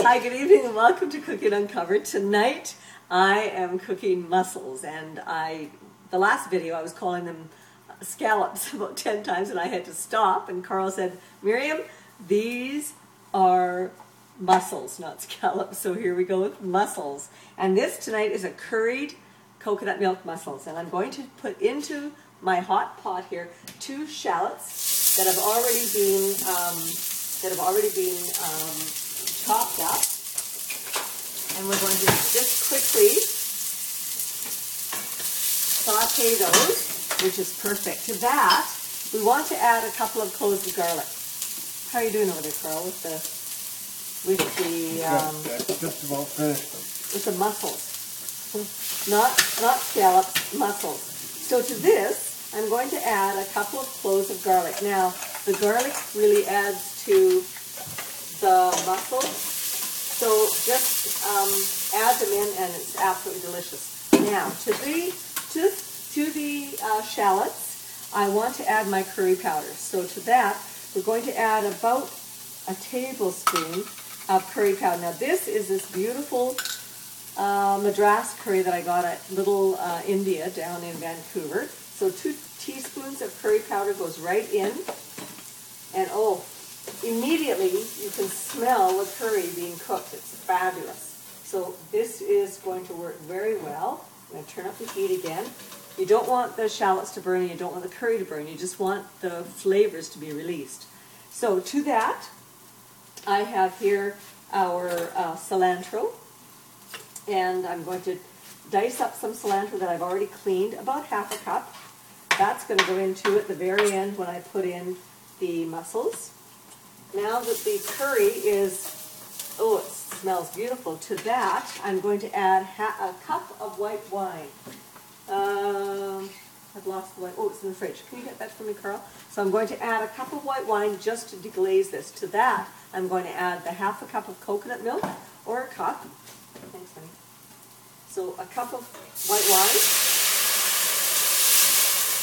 Hi, good evening, and welcome to Cooking Uncovered. Tonight I am cooking mussels, and the last video I was calling them scallops about 10 times, and I had to stop, and Carl said, Miriam, these are mussels, not scallops, so here we go with mussels. And this tonight is a curried coconut milk mussels, and I'm going to put into my hot pot here 2 shallots that have already been chopped up, and we're going to just quickly saute those, which is perfect. To that, we want to add a couple of cloves of garlic. How are you doing over there, Carl, with the just about finished them. With the mussels, not scallops, mussels. So to this, I'm going to add a couple of cloves of garlic. Now, the garlic really adds to the mussels, so just add them in, and it's absolutely delicious. Now, to the shallots, I want to add my curry powder. So to that, we're going to add about a tablespoon of curry powder. Now, this is this beautiful Madras curry that I got at Little India down in Vancouver. So 2 teaspoons of curry powder goes right in, and oh, immediately you can smell the curry being cooked. It's fabulous. So this is going to work very well. I'm going to turn up the heat again. You don't want the shallots to burn, you don't want the curry to burn, you just want the flavors to be released. So to that, I have here our cilantro, and I'm going to dice up some cilantro that I've already cleaned, about half a cup. That's going to go into at the very end when I put in the mussels. Now that the curry is, oh, it smells beautiful, to that I'm going to add a cup of white wine. I've lost the wine. Oh, it's in the fridge. Can you get that for me, Carl? So I'm going to add a cup of white wine just to deglaze this. To that, I'm going to add the half a cup of coconut milk, or a cup. Thanks, honey. So a cup of white wine.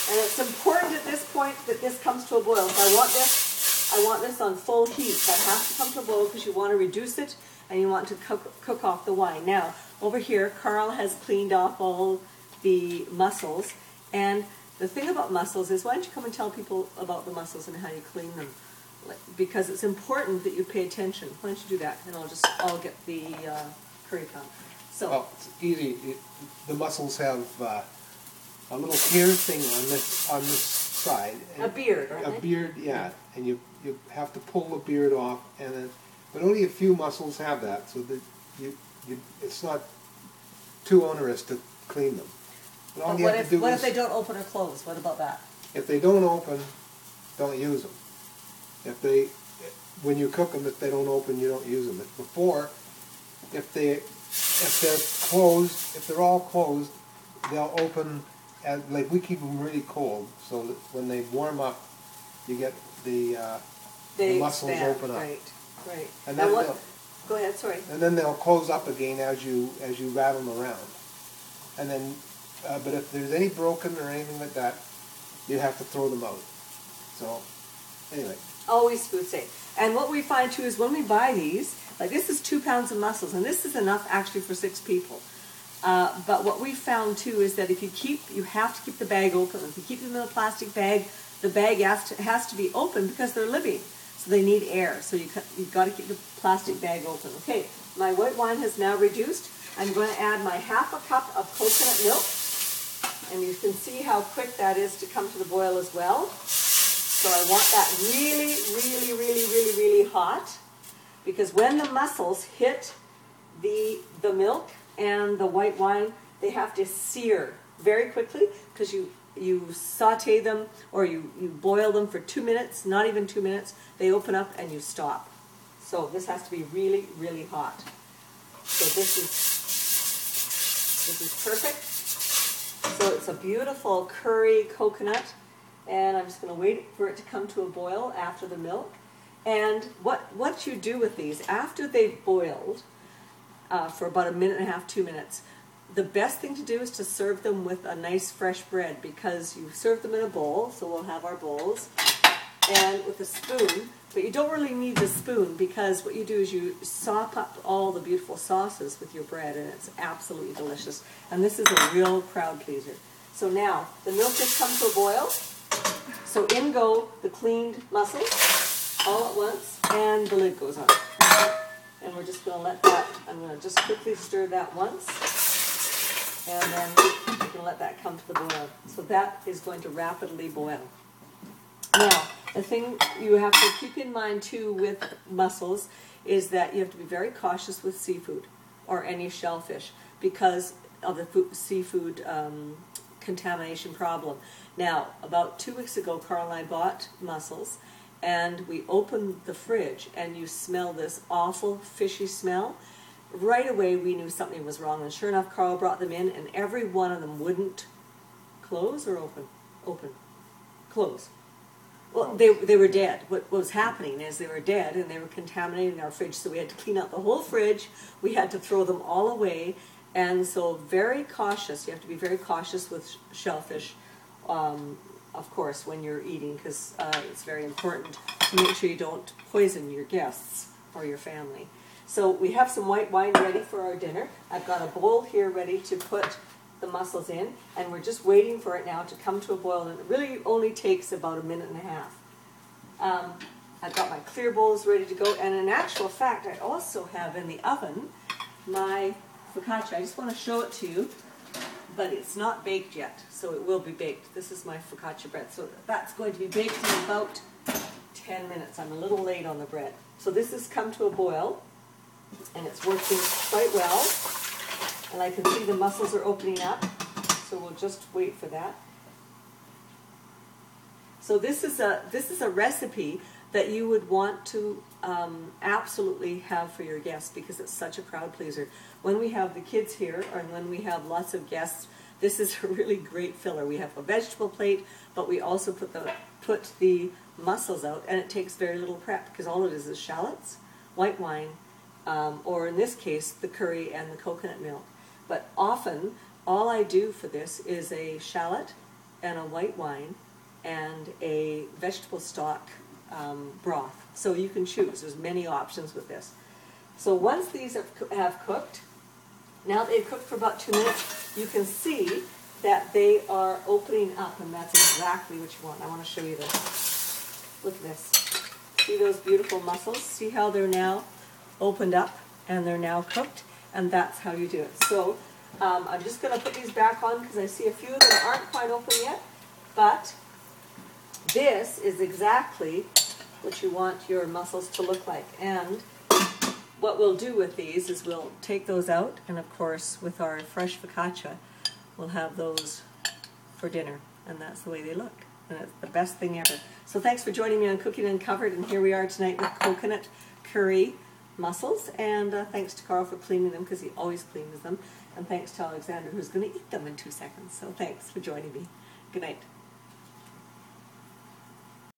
And it's important at this point that this comes to a boil. So I want this on full heat. That has to come to a boil because you want to reduce it and you want to cook off the wine. Now, over here, Carl has cleaned off all the mussels. And the thing about mussels is, why don't you come and tell people about the mussels and how you clean them? Because it's important that you pay attention. Why don't you do that? And I'll get the curry powder. So, well, it's easy. The mussels have a little hair thing on this side. A beard, right? A beard, yeah. And you have to pull the beard off, and then, but only a few mussels have that, so that it's not too onerous to clean them. But all you have to do what if they don't open or close? What about that? If they don't open, don't use them. When you cook them, if they don't open, you don't use them. Before, if they're closed, if they're all closed, they'll open. Like we keep them really cold, so that when they warm up, you get the mussels open up. Right, right. And then go ahead, sorry. And then they'll close up again as you wrap them around. And then, but if there's any broken or anything like that, you have to throw them out. So, anyway. Always food safe. And what we find too is when we buy these, like this is 2 pounds of mussels, and this is enough actually for 6 people. But what we found too is that if you have to keep the bag open. If you keep them in a plastic bag, the bag has to be open because they're living, so they need air. So you've got to keep the plastic bag open. Okay, my white wine has now reduced. I'm going to add my half a cup of coconut milk, and you can see how quick that is to come to the boil as well. So I want that really, really, really, really, really hot, because when the mussels hit the milk and the white wine, they have to sear very quickly, because you saute them, or you boil them for 2 minutes, not even 2 minutes. They open up and you stop. So this has to be really, really hot. So this is perfect. So it's a beautiful curry coconut, and I'm just going to wait for it to come to a boil after the milk. And what you do with these after they've boiled for about 1.5 minutes, 2 minutes, the best thing to do is to serve them with a nice fresh bread, because you serve them in a bowl, so we'll have our bowls. and with a spoon, but you don't really need the spoon because what you do is you sop up all the beautiful sauces with your bread, and it's absolutely delicious. And this is a real crowd pleaser. So now, the milk just comes to a boil. So in go the cleaned mussels all at once, and the lid goes on. And we're just going to let that, I'm going to just quickly stir that once, and then we're going to let that come to the boil. So that is going to rapidly boil. Now, the thing you have to keep in mind too with mussels is that you have to be very cautious with seafood or any shellfish because of the seafood contamination problem. Now, about 2 weeks ago, Carl and I bought mussels, and we opened the fridge, and you smell this awful fishy smell. Right away, we knew something was wrong, and sure enough, Carl brought them in, and every one of them wouldn't close or open? Open. Close. Well, they were dead. What was happening is they were dead, and they were contaminating our fridge, so we had to clean out the whole fridge. We had to throw them all away, and so very cautious. You have to be very cautious with shellfish, of course, when you're eating, because it's very important to make sure you don't poison your guests or your family. So we have some white wine ready for our dinner. I've got a bowl here ready to put the mussels in, and we're just waiting for it now to come to a boil, and it really only takes about 1.5 minutes. I've got my clear bowls ready to go, and in actual fact, I also have in the oven my focaccia. I just want to show it to you, but it's not baked yet, so it will be baked. This is my focaccia bread, so that's going to be baked in about 10 minutes. I'm a little late on the bread. So this has come to a boil, and it's working quite well, and I can see the mussels are opening up, so we'll just wait for that. So this is a recipe that you would want to absolutely have for your guests because it's such a crowd pleaser. When we have the kids here, or when we have lots of guests, this is a really great filler. We have a vegetable plate, but we also put the mussels out, and it takes very little prep because all it is shallots, white wine, or in this case, the curry and the coconut milk. But often, all I do for this is a shallot and a white wine and a vegetable stock broth. So you can choose. There's many options with this. So once these have cooked, now they've cooked for about 2 minutes, you can see that they are opening up, and that's exactly what you want. I want to show you this. Look at this. See those beautiful mussels? See how they're now opened up and they're now cooked? And that's how you do it. So I'm just going to put these back on because I see a few that aren't quite open yet, but this is exactly what you want your mussels to look like. And what we'll do with these is we'll take those out, and of course with our fresh focaccia we'll have those for dinner, and that's the way they look, and it's the best thing ever. So thanks for joining me on Cooking Uncovered, and here we are tonight with coconut curry mussels, and thanks to Carl for cleaning them because he always cleans them, and thanks to Alexander who's going to eat them in 2 seconds. So thanks for joining me. Good night.